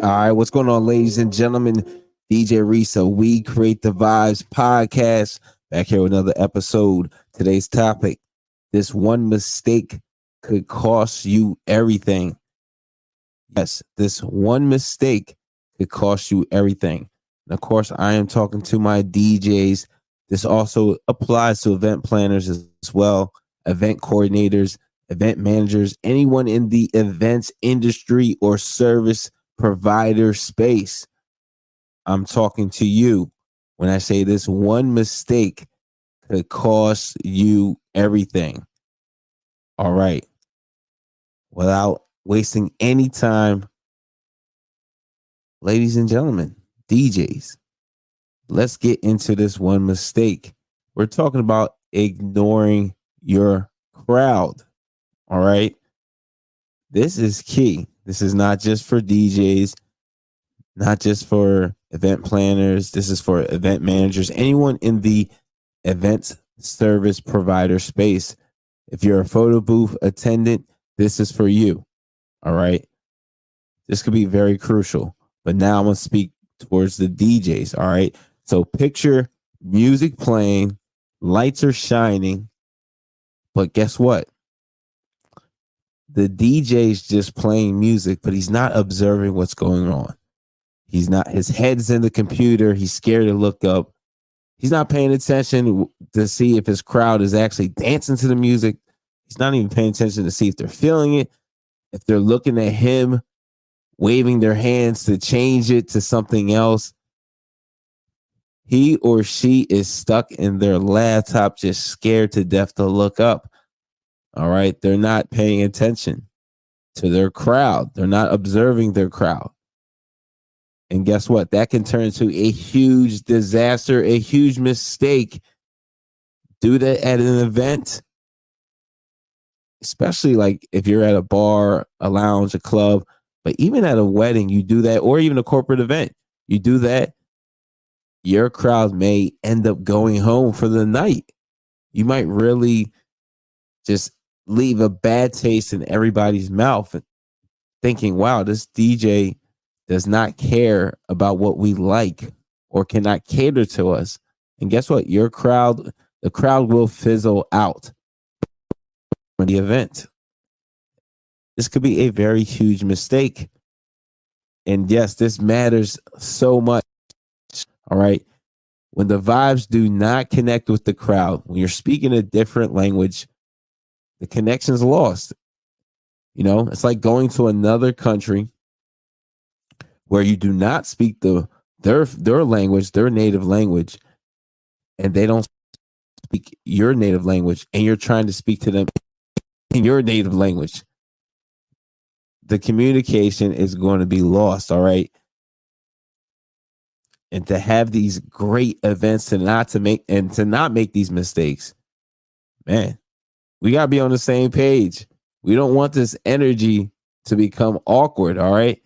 All right, what's going on, ladies and gentlemen? DJ Risa, We Create the Vibes podcast. Back here with another episode. Today's topic: this one mistake could cost you everything. Yes, this one mistake could cost you everything. And of course, I am talking to my DJs. This also applies to event planners as well, event coordinators, event managers, anyone in the events industry or service provider space. I'm talking to you when I say this one mistake could cost you everything. All right. Without wasting any time, ladies and gentlemen, DJs, let's get into this one mistake. We're talking about ignoring your crowd. All right. This is key. This is not just for DJs, not just for event planners. This is for event managers, anyone in the event service provider space. If you're a photo booth attendant, this is for you. All right. This could be very crucial. But now I'm going to speak towards the DJs. All right. So picture music playing, lights are shining. But guess what? The DJ's just playing music, but he's not observing what's going on. He's not, his head's in the computer. He's scared to look up. He's not paying attention to see if his crowd is actually dancing to the music. He's not even paying attention to see if they're feeling it, if they're looking at him, waving their hands to change it to something else. He or she is stuck in their laptop, just scared to death to look up. All right. They're not paying attention to their crowd. They're not observing their crowd. And guess what? That can turn into a huge disaster, a huge mistake. Do that at an event, especially like if you're at a bar, a lounge, a club, but even at a wedding, you do that, or even a corporate event, you do that, your crowd may end up going home for the night. You might really just leave a bad taste in everybody's mouth, thinking, wow, this DJ does not care about what we like or cannot cater to us. And guess what? Your crowd, the crowd will fizzle out from the event. This could be a very huge mistake. And yes, this matters so much. All right. When the vibes do not connect with the crowd, when you're speaking a different language, the connection's lost. You know, it's like going to another country where you do not speak their language, their native language, and they don't speak your native language, and you're trying to speak to them in your native language. The communication is going to be lost, all right? And to have these great events to not make these mistakes, man, we gotta be on the same page. We don't want this energy to become awkward, all right?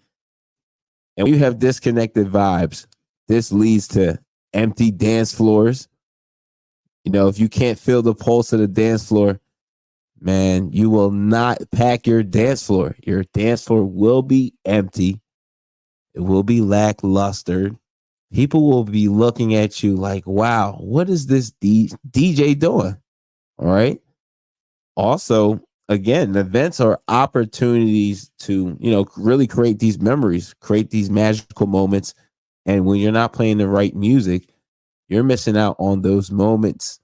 And when you have disconnected vibes, this leads to empty dance floors. You know, if you can't feel the pulse of the dance floor, man, you will not pack your dance floor. Your dance floor will be empty. It will be lackluster. People will be looking at you like, wow, what is this DJ doing? All right. Also, again, events are opportunities to, really create these memories, create these magical moments. And when you're not playing the right music, you're missing out on those moments.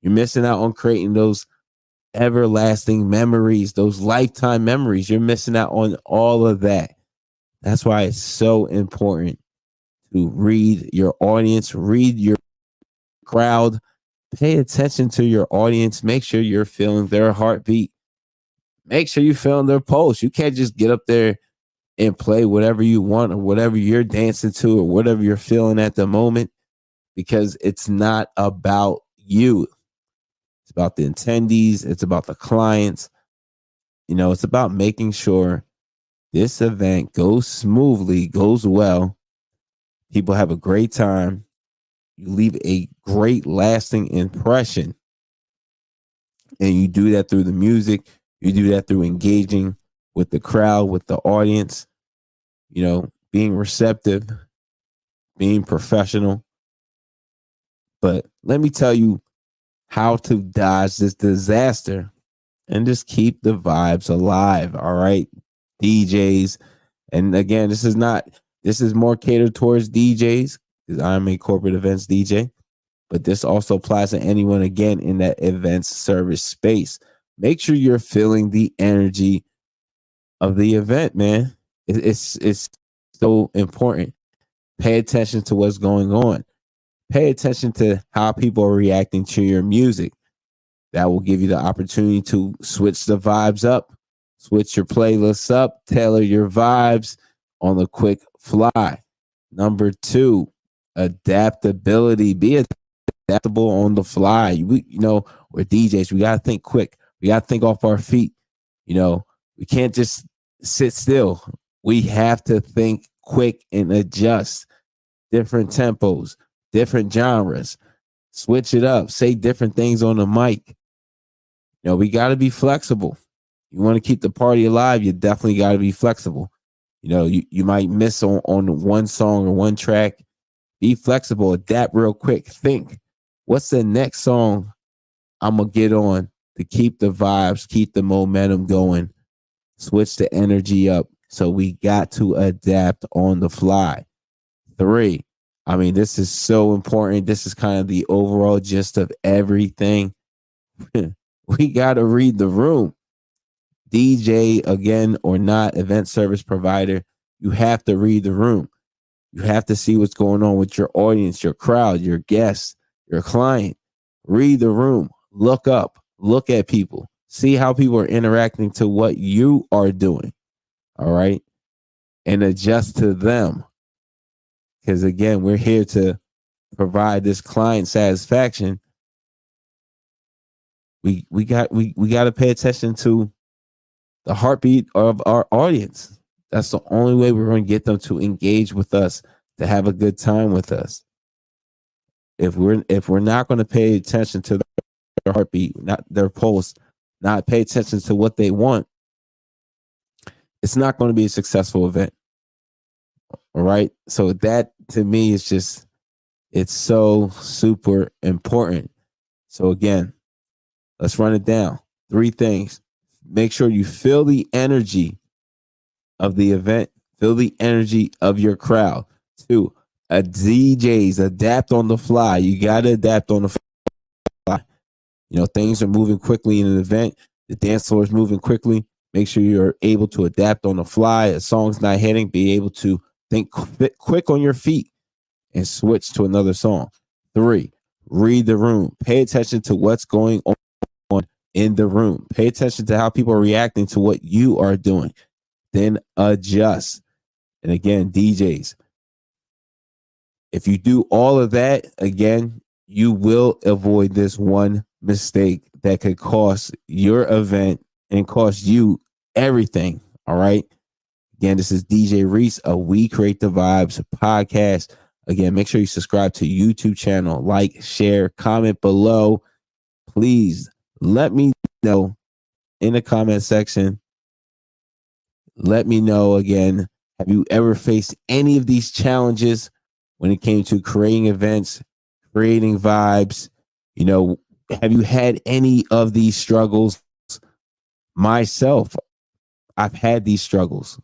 You're missing out on creating those everlasting memories, those lifetime memories. You're missing out on all of that. That's why it's so important to read your audience, read your crowd, pay attention to your audience. Make sure you're feeling their heartbeat. Make sure you're feeling their pulse. You can't just get up there and play whatever you want or whatever you're dancing to or whatever you're feeling at the moment, because it's not about you. It's about the attendees. It's about the clients. It's about making sure this event goes smoothly, goes well. People have a great time. You leave a great lasting impression. And you do that through the music. You do that through engaging with the crowd, with the audience. being receptive, being professional. But let me tell you how to dodge this disaster and just keep the vibes alive. All right, DJs. And again, this is more catered towards DJs because I'm a corporate events DJ, but this also applies to anyone again in that events service space. Make sure you're feeling the energy of the event, man. It's so important. Pay attention to what's going on. Pay attention to how people are reacting to your music. That will give you the opportunity to switch the vibes up, switch your playlists up, tailor your vibes on the quick fly. Number 2, adaptability. Be adaptable on the fly. We're DJs. We got to think quick. We got to think off our feet. We can't just sit still. We have to think quick and adjust. Different tempos, different genres. Switch it up. Say different things on the mic. We got to be flexible. You want to keep the party alive, you definitely got to be flexible. You might miss on one song or one track. Be flexible. Adapt real quick. Think, what's the next song I'm going to get on to keep the vibes, keep the momentum going, switch the energy up. So we got to adapt on the fly. 3, this is so important. This is kind of the overall gist of everything. We got to read the room. DJ, again, or not, event service provider, you have to read the room. You have to see what's going on with your audience, your crowd, your guests, your client. Read the room. Look up. Look at people. See how people are interacting to what you are doing. All right? And adjust to them. Because, again, we're here to provide this client satisfaction. We got to pay attention to the heartbeat of our audience. That's the only way we're going to get them to engage with us, to have a good time with us. If we're not going to pay attention to their heartbeat, not their pulse, not pay attention to what they want, it's not going to be a successful event. All right. So that to me is it's so super important. So again, let's run it down. 3 things. Make sure you feel the energy of the event. Feel the energy of your crowd. 2, DJs adapt on the fly. You got to adapt on the fly. Things are moving quickly in an event. The dance floor is moving quickly. Make sure you're able to adapt on the fly. A song's not hitting. Be able to think quick on your feet and switch to another song. 3, read the room. Pay attention to what's going on in the room. Pay attention to how people are reacting to what you are doing. Then adjust. And again, DJs, if you do all of that, again, you will avoid this one mistake that could cost your event and cost you everything. All right. Again, this is DJ Reese, a We Create the Vibes podcast. Again, make sure you subscribe to YouTube channel, like, share, comment below. Please let me know in the comment section. Let me know again, have you ever faced any of these challenges when it came to creating events, creating vibes? Have you had any of these struggles? Myself, I've had these struggles.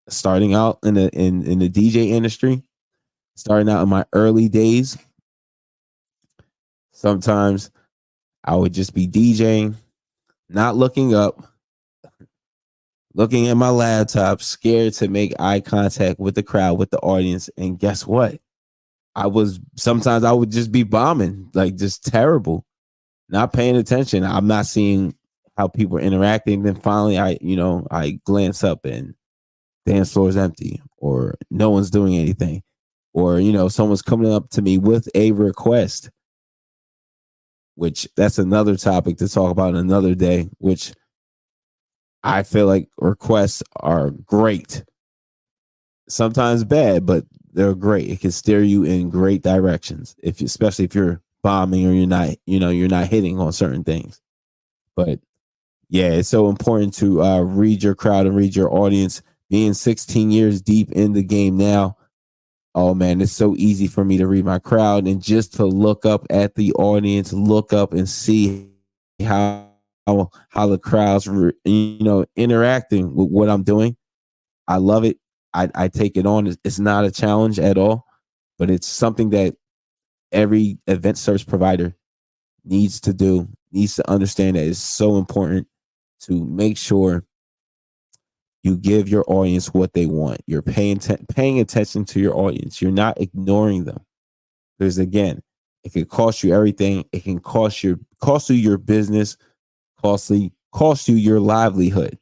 Starting out in the DJ industry, starting out in my early days, sometimes I would just be DJing, not looking up, looking at my laptop, scared to make eye contact with the crowd, with the audience. And guess what? Sometimes I would just be bombing, like just terrible, not paying attention. I'm not seeing how people are interacting. Then finally I glance up and dance floor is empty, or no one's doing anything, or someone's coming up to me with a request, which that's another topic to talk about another day, which I feel like requests are great. Sometimes bad, but they're great. It can steer you in great directions, especially if you're bombing or you're not hitting on certain things. But yeah, it's so important to read your crowd and read your audience. being 16 years deep in the game now, oh man, it's so easy for me to read my crowd and just to look up at the audience, look up and see how the crowds interacting with what I'm doing. I love it. I take it on. It's not a challenge at all, but it's something that every event service provider needs to do, needs to understand that it's so important to make sure you give your audience what they want. You're paying attention to your audience. You're not ignoring them. Because again, it can cost you everything. It can cost you your business, cost you your livelihood.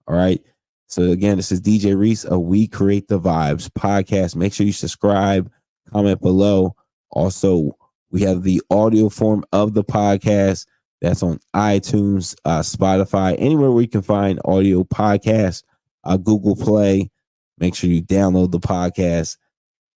All right. So again, this is DJ Reese of We Create the Vibes podcast. Make sure you subscribe, comment below. Also, we have the audio form of the podcast that's on iTunes, Spotify, anywhere where you can find audio podcasts, Google Play. Make sure you download the podcast.